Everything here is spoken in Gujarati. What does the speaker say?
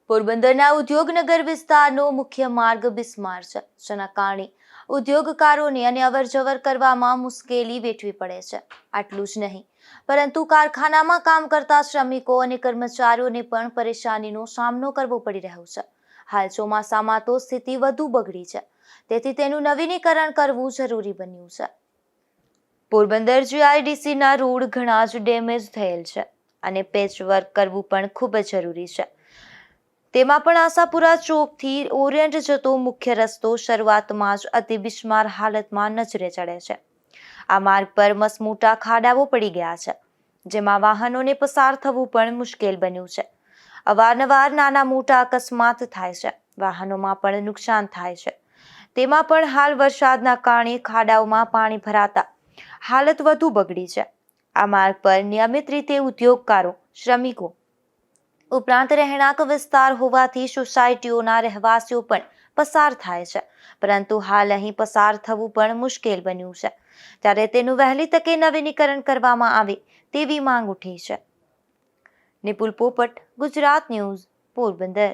પોરબંદરના ઉદ્યોગનગર વિસ્તારનો મુખ્ય માર્ગ બિસ્માર છે, જેના કારણે ઉદ્યોગકારોને અને અવરજવર કરવામાં મુશ્કેલી વેઠવી પડે છે. આટલું જ નહીં, પરંતુ કારખાનામાં કામ કરતા શ્રમિકો અને કર્મચારીઓને પણ પરેશાનીનો સામનો કરવો પડી રહ્યો છે. હાલ ચોમાસામાં તો સ્થિતિ વધુ બગડી છે, તેથી તેનું નવીનીકરણ કરવું જરૂરી બન્યું છે. પોરબંદર જીઆઈડીસીના રોડ ઘણા જ ડેમેજ થયેલ છે અને પેચવર્ક કરવું પણ ખૂબ જ જરૂરી છે. તેમાં પણ આશાપુરા ચોકથી ઓરિયન્ટ જતો મુખ્ય રસ્તો શરૂઆતમાં જ અતિ બિસ્માર હાલતમાં નજરે ચડે છે. આ માર્ગ પર મસમોટા ખાડાઓ પડી ગયા છે, જેમાં વાહનોને પસાર થવું પણ મુશ્કેલ બન્યું છે. અવારનવાર નાના મોટા અકસ્માત થાય છે, વાહનોમાં પણ નુકસાન થાય છે. તેમાં પણ હાલ વરસાદના કારણે ખાડાઓમાં પાણી ભરાતા હાલત વધુ બગડી છે. આ માર્ગ પર નિયમિત રીતે ઉદ્યોગકારો, શ્રમિકો ઉપરાંત રહેણાંક વિસ્તાર હોવાથી સોસાયટીઓના રહેવાસીઓ પણ પસાર થાય છે, પરંતુ હાલ અહીં પસાર થવું પણ મુશ્કેલ બન્યું છે. ત્યારે તેનું વહેલી તકે નવીનીકરણ કરવામાં આવે તેવી માંગ ઉઠી છે. નિપુલ પોપટ, ગુજરાત ન્યૂઝ, પોરબંદર.